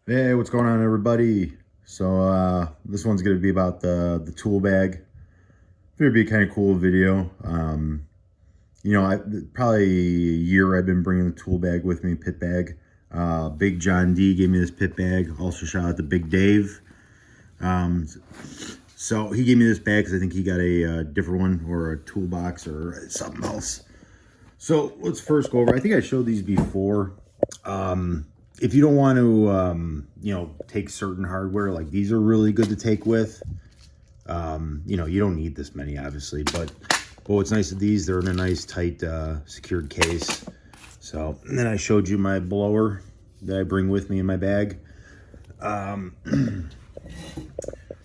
Hey, what's going on, everybody? So this one's gonna be about the tool bag. It'd be a kind of cool video. I probably a year I've been bringing the tool bag with me, pit bag. Big John D gave me this pit bag. Also shout out to Big Dave. Um, so he gave me this bag because I think he got a different one or a toolbox or something else. So let's first go over. I think I showed these before. If you don't want to, take certain hardware, like these are really good to take with. You don't need this many, obviously, but what's nice of these, they're in a nice, tight, secured case. So, and then I showed you my blower that I bring with me in my bag.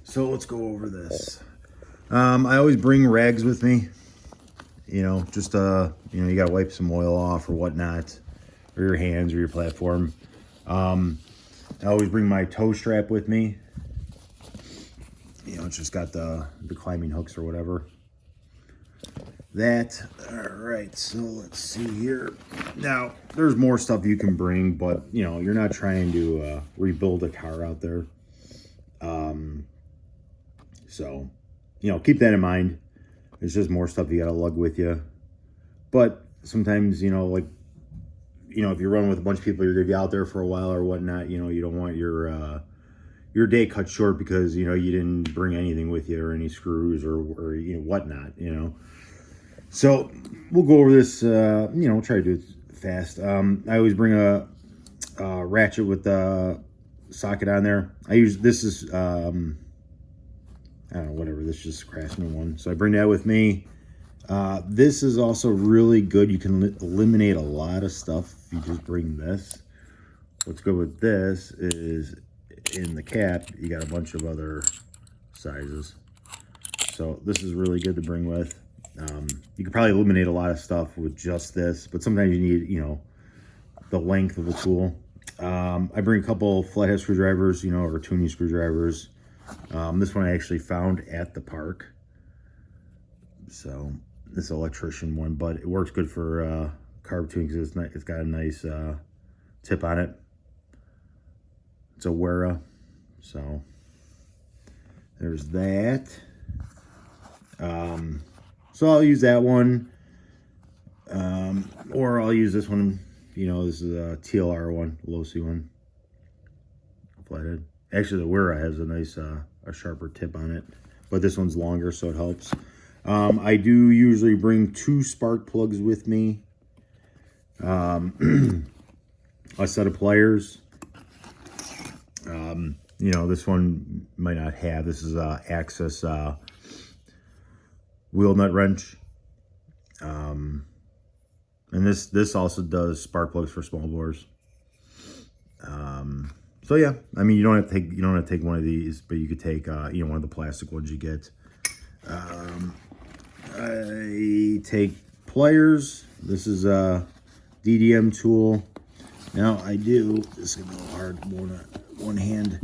So let's go over this. I always bring rags with me. You got to wipe some oil off or whatnot, or your hands or your platform. I always bring my toe strap with me. It's just got the climbing hooks or whatever. All right, so let's see here. Now, there's more stuff you can bring, but, you're not trying to rebuild a car out there. So, keep that in mind. It's just more stuff you got to lug with you. But sometimes, if you're running with a bunch of people, you're going to be out there for a while or whatnot. You don't want your day cut short because, you didn't bring anything with you or any screws or whatnot, So we'll go over this, try to do it fast. I always bring a ratchet with the socket on there. This is, I don't know, whatever. This is just a Craftsman one. So I bring that with me. This is also really good. You can eliminate a lot of stuff if you just bring this. What's good with this is in the cap, you got a bunch of other sizes. So this is really good to bring with. You could probably eliminate a lot of stuff with just this, but sometimes you need, the length of the tool. I bring a couple flathead screwdrivers, or tuning screwdrivers. This one I actually found at the park. So this electrician one, but it works good for carb tuning because it's got a nice tip on it. It's a Wera. So there's that. So I'll use that one. Or I'll use this one. This is a TLR one, Losi one. Flathead. Actually, the Wera has a nice, a sharper tip on it, but this one's longer, so it helps. I do usually bring 2 spark plugs with me. A set of pliers. This one might not have. This is a Axis wheel nut wrench. And this also does spark plugs for small bores. So yeah, I mean, you don't have to take one of these, but you could take one of the plastic ones you get. I take pliers. This is a DDM tool. Now this is gonna be a little hard, one hand.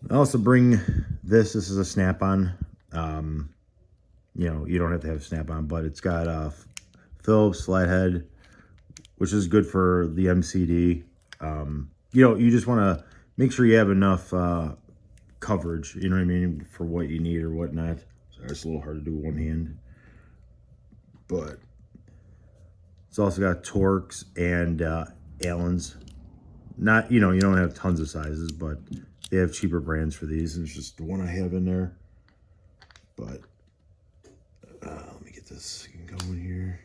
I also bring this. This is a Snap-on. You don't have to have Snap-on, but it's got a Phillips flathead, which is good for the MCD. You just want to make sure you have enough coverage, you know what I mean, for what you need or whatnot. Sorry, it's a little hard to do with one hand. But it's also got Torx and Allen's. Not, you don't have tons of sizes, but they have cheaper brands for these. And it's just the one I have in there. But let me get this going here.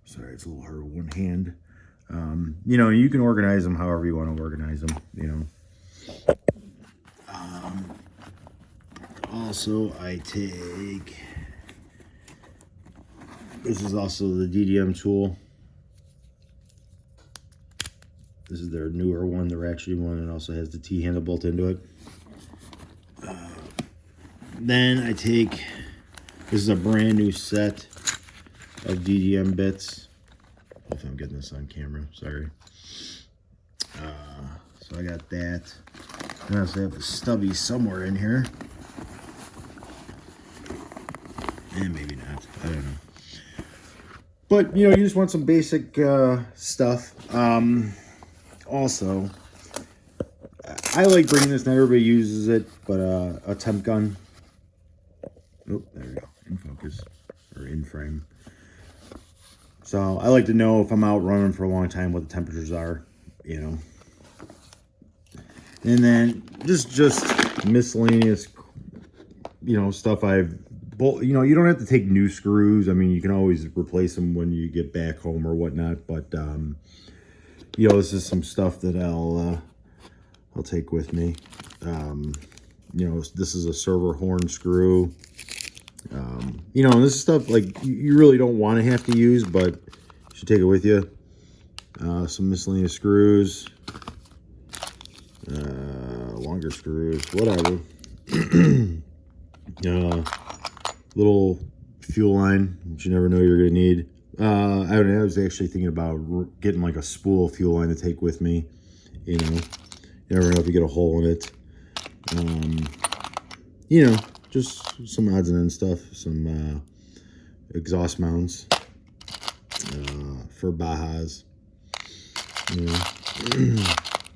Sorry, it's a little hard with one hand. You can organize them however you want to organize them, Also, I take, this is also the DDM tool. This is their newer one, the ratchet one, and also has the T-handle built into it. Then I take, this is a brand new set of DDM bits. Hopefully I'm getting this on camera, sorry. So I got that. I also have a stubby somewhere in here. And maybe not, I don't know. But, you just want some basic stuff. Also, I like bringing this. Not everybody uses it, but a temp gun. Oh, there we go. In focus or in frame. So I like to know if I'm out running for a long time what the temperatures are, you know. And then just miscellaneous, you know, stuff you know, you don't have to take new screws. I mean, you can always replace them when you get back home or whatnot. But, you know, this is some stuff that I'll take with me. You know, this is a server horn screw. You know, and this is stuff like you really don't want to have to use, but you should take it with you. Some miscellaneous screws, longer screws, whatever. Little fuel line, which you never know you're gonna need. I was actually thinking about getting like a spool fuel line to take with me. You know, you never know if you get a hole in it. You know, just some odds and ends stuff. Some exhaust mounts for Bajas. You know,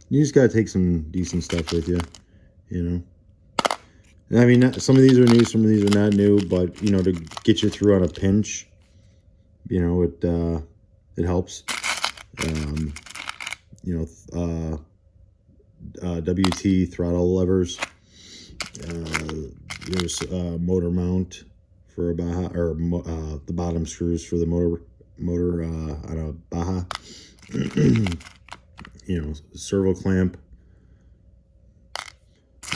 you just gotta take some decent stuff with you. You know. I mean, some of these are new, some of these are not new, but, you know, to get you through on a pinch, you know, it helps. You know, WT throttle levers. There's a motor mount for a Baja, or the bottom screws for the motor on a Baja. You know, servo clamp.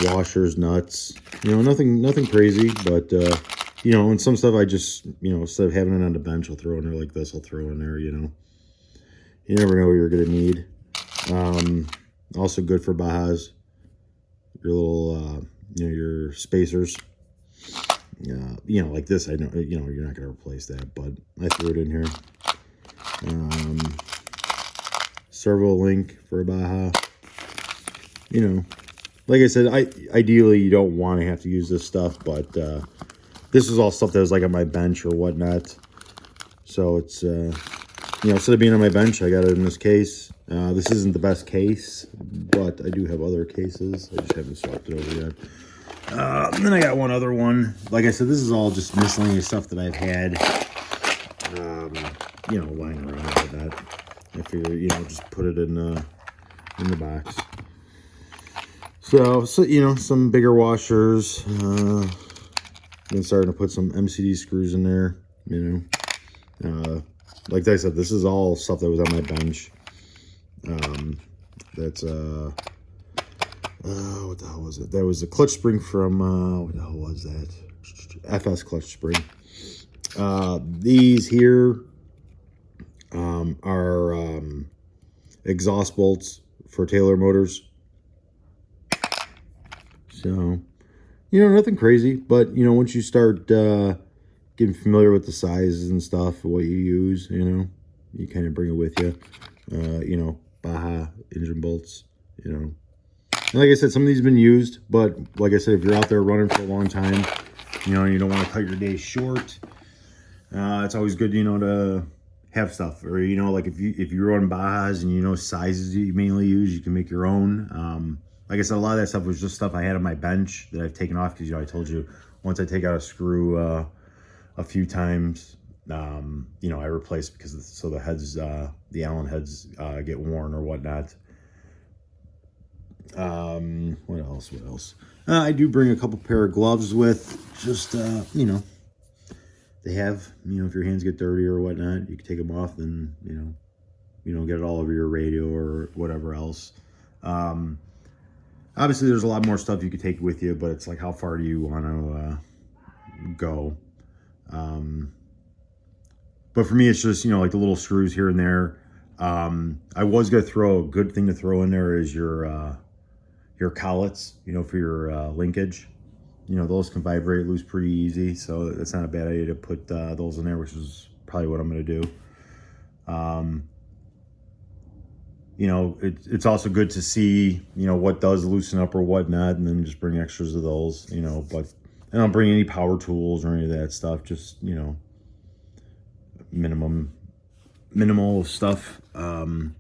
Washers, nuts, you know, nothing crazy, but you know, and some stuff I just, you know, instead of having it on the bench, I'll throw in there like this. I'll throw in there, you know, you never know what you're gonna need. Also good for Bajas, your little you know, your spacers. You know, like this, I know, you know, you're not gonna replace that, but I threw it in here. Servo link for a Baja, you know. Like I said, ideally you don't want to have to use this stuff, but this is all stuff that was like on my bench or whatnot. So it's, you know, instead of being on my bench, I got it in this case. This isn't the best case, but I do have other cases. I just haven't swapped it over yet. And then I got one other one. Like I said, this is all just miscellaneous stuff that I've had, you know, lying around like that. I figure, you know, just put it in the box. So you know, some bigger washers. Been starting to put some MCD screws in there. You know, like I said, this is all stuff that was on my bench. That's what the hell was it? That was a clutch spring from what the hell was that? FS clutch spring. These here are exhaust bolts for Taylor motors. So, you know, nothing crazy, but, you know, once you start getting familiar with the sizes and stuff, what you use, you know, you kind of bring it with you. You know, Baja engine bolts, you know. And like I said, some of these have been used, but like I said, if you're out there running for a long time, you know, you don't want to cut your days short, it's always good, you know, to have stuff. Or, you know, like if you run Bajas and you know sizes you mainly use, you can make your own. Like I said, a lot of that stuff was just stuff I had on my bench that I've taken off because, you know, I told you once I take out a screw a few times, you know, I replace because so the heads, the Allen heads get worn or whatnot. What else? I do bring a couple pair of gloves with, just, you know, they have, you know, if your hands get dirty or whatnot, you can take them off and, you know, you don't get it all over your radio or whatever else. Obviously, there's a lot more stuff you could take with you, but it's like, how far do you want to go? But for me, it's just, you know, like the little screws here and there. I was going to throw, a good thing to throw in there is your collets, you know, for your linkage. You know, those can vibrate loose pretty easy, so it's not a bad idea to put those in there, which is probably what I'm going to do. You know, it's also good to see, you know, what does loosen up or whatnot, and then just bring extras of those, you know. But I don't bring any power tools or any of that stuff, just, you know, minimal stuff. And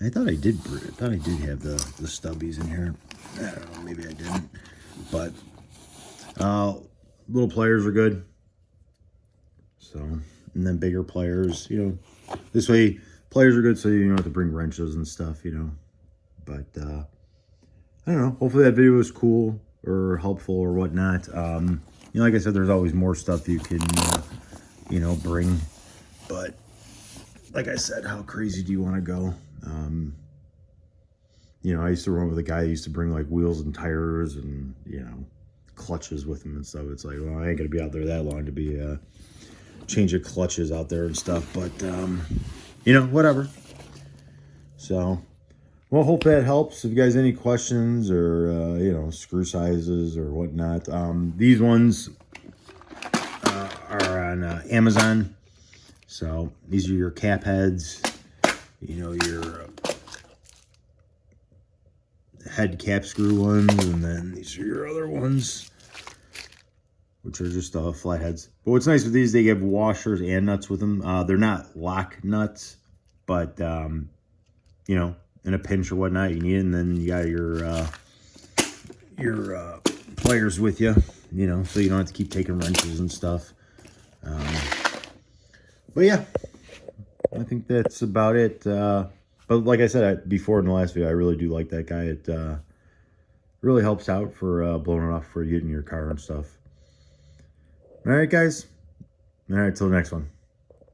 I thought I did have the stubbies in here. I don't know, maybe I didn't. But little pliers are good. So, and then bigger pliers, you know, this way pliers are good so you don't have to bring wrenches and stuff, you know. But I don't know, hopefully that video was cool or helpful or whatnot. You know, like I said, there's always more stuff you can you know, bring, but like I said, how crazy do you want to go? You know, I used to run with a guy who used to bring like wheels and tires and, you know, clutches with him and stuff. It's like, well, I ain't gonna be out there that long to be change of clutches out there and stuff, but you know, whatever. So, well, hope that helps. If you guys have any questions or you know, screw sizes or whatnot, these ones are on Amazon. So these are your cap heads, you know, your head cap screw ones, and then these are your other ones, which are just flat heads. But what's nice with these, they have washers and nuts with them. They're not lock nuts, but you know, in a pinch or whatnot, you need it. And then you got your pliers with you, you know, so you don't have to keep taking wrenches and stuff. But yeah, I think that's about it. But like I said before in the last video, I really do like that guy. It really helps out for blowing it off for you in your car and stuff. All right, guys. All right, till the next one.